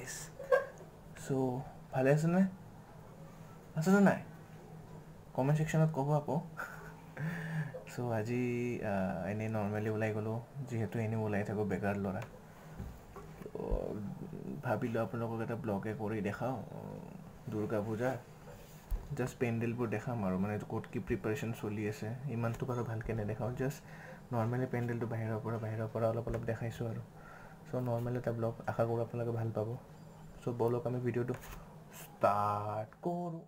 guys. So ভালে আছে নে? আছে না নাই? কমেন্ট সেকশনত ক'ব আকৌ। So আজি এনে নৰ্মালি ওলাই গ'লো যেহেতু এনে ওলাই থাকো বেকাৰ ল'ৰা। ভাবিলো আপোনালোকক এটা ব্লগে কৰি দেখাও দুৰ্গা পূজা জাস্ট পেণ্ডেলবোৰ দেখাম আৰু মানে ক'ত কি প্ৰিপাৰেশ্যন চলি আছে ইমানটো বাৰু ভালকৈ নেদেখাওঁ জাষ্ট নৰ্মেলি পেণ্ডেলটো বাহিৰৰ পৰা অলপ দেখাইছোঁ আৰু চ' নৰ্মেল এটা ব্লগ আশা কৰোঁ আপোনালোকে ভাল পাব চ' বলক আমি ভিডিঅ'টো ষ্টাৰ্ট কৰোঁ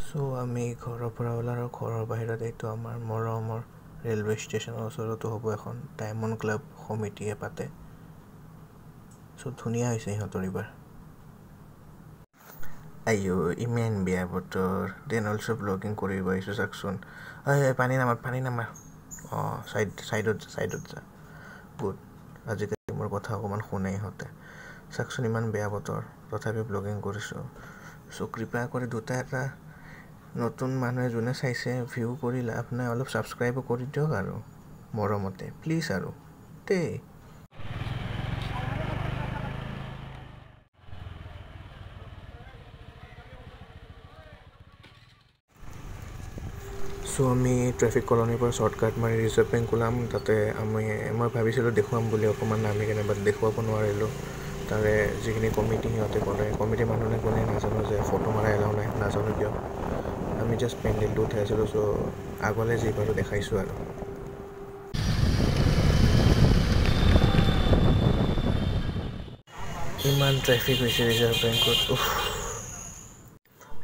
So আমি ঘৰৰ পৰা ওলালো ঘৰৰ বাহিৰত এইটো আমাৰ মৰমৰ ৰেলৱে ষ্টেচনৰ ওচৰতো হ'ব এখন ডায়মণ্ড ক্লাব কমিটিয়ে পাতে so ধুনীয়া হৈছে ইহঁতৰ এইবাৰ আইও ইমেন বিয়া বতৰ দেন অলসো ব্লগিং কৰিব আহিছোঁ চাকচোন পানী নামাৰ সাইডত যা গুড আজিকালি মোৰ কথা অকণমান শুনে ইহঁতে চাকচোন ইমান বেয়া বতৰ তথাপি ব্লগিং কৰিছোঁ so কৃপা কৰি দুটা এটা নতুন মানুহে যোনে চাইছে ভিউ কৰি লাভ নাই অলপ সাবস্ক্ৰাইব কৰি দিয়ক আৰু মৰমতে প্লিজ আৰু তে সো আমি ট্ৰাফিক কলনীৰ পৰা শ্বৰ্টকাট মাৰি ৰিজাৰ্ভ বেংক ওলাম তাতে মই ভাবিছিলোঁ দেখুৱাম বুলি অকণমান নামি কেনে বাট দেখুৱাব নোৱাৰিলোঁ তাৰে যিখিনি কমিটি সিহঁতে ক'লে কমিটিৰ মানুহে কোনে নাজানো যে ফটো মাৰা এলাও নাই নাজানো কিয় আমি জাষ্ট পেণ্ডেলটো উঠাইছিলোঁ চ' আগলৈ যি পাৰোঁ দেখাইছোঁ আৰু ইমান ট্ৰেফিক হৈছে ৰিজাৰ্ভ বেংকত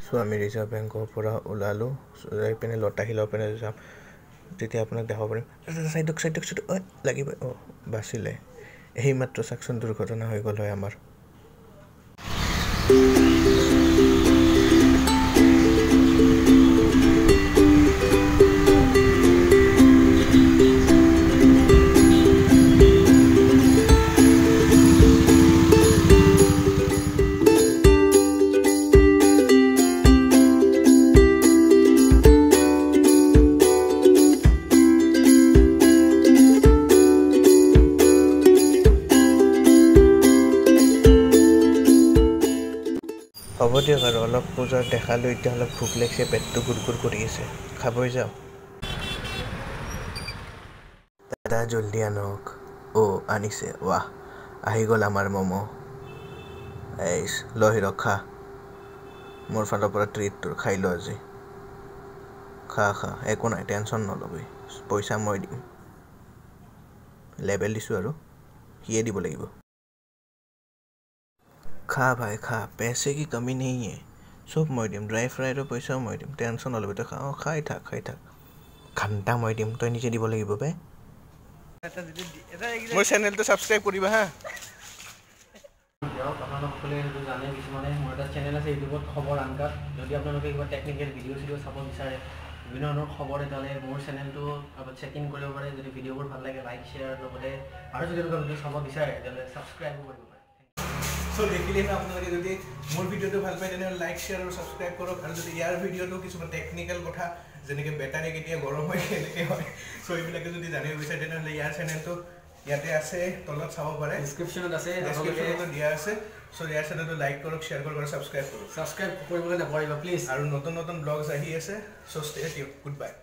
চ' আমি ৰিজাৰ্ভ বেংকৰ পৰা ওলালোঁ যাই পিনে লতাশিলৰ পিনে যাম তেতিয়া আপোনাক দেখাব পাৰিম চাইডক লাগিব বাচিলে এইমাত্ৰ চাকচোন দুৰ্ঘটনা হৈ গ'ল হয় আমাৰ হ'ব দিয়ক আৰু অলপ পূজাৰ দেখালোঁ এতিয়া অলপ ভোক লাগিছে পেটটো গুৰগুৰ কৰি আছে খাবই যাওঁ দাদা জল্দি আনক আনিছে ৱাহ আহি গ'ল আমাৰ ম'ম' লৈ ৰখা মোৰ ফালৰ পৰা ট্ৰিট তোৰ খাই ল আজি খা একো নাই টেনশ্যন নল'বি পইচা মই দিম লেবেল দিছোঁ আৰু সিয়ে দিব লাগিব खा भाई खा पैसे की कमी नहीं है सब मैं दिम ड्राई फ्राइर पैसा मैं दिम टेंशन नलबी तो खाई थाक घंटा मैं दिम तो निजे দিব লাগিব বে মোৰ চেনেলটো সাবস্ক্ৰাইব কৰিবা হা আপোনালোকে জানে কিছুমানে মোৰ এটা চেনেল আছে ইউটিউবত খবৰ আনকা যদি আপোনালোকে কিবা টেকনিক্যাল ভিডিও চাব বিচাৰে বিভিন্ন ধৰণৰ খবৰ এটালে মোৰ চেনেলটো আপনি চেক ইন কৰিব পাৰে যদি ভিডিওবোৰ ভাল লাগে লাইক শেয়াৰ লগতে আৰু যদি ভিডিও চাব বিচাৰে তেতিয়াহ'লে সাবস্ক্ৰাইব কৰিব So देखिले ना আপোনালোকে যদি মোৰ ভিডিওটো ভাল পায় তেনে লাইক শেয়াৰ আৰু সাবস্ক্ৰাইব কৰক আৰু যদি ইয়াৰ ভিডিওটো কিছুমান টেকনিক্যাল কথা যেনেকৈ বেটাৰী কেতিয়া গৰম হয় কেনেকৈ হয় সো এইবিলাকে যদি জানিব বিচাৰে তেনে ইয়াৰ চেনেলটো ইয়াতে আছে তলত চাব পাৰে ডেসক্ৰিপচনত আছে ডেসক্ৰিপচনত দিয়া আছে সো ইয়াৰ চেনেলটো লাইক কৰক শেয়াৰ কৰক আৰু সাবস্ক্ৰাইব কৰিবলৈ নাপাহৰিব প্লিজ আৰু নতুন ব্লগছ আহি আছে so stay tune good bye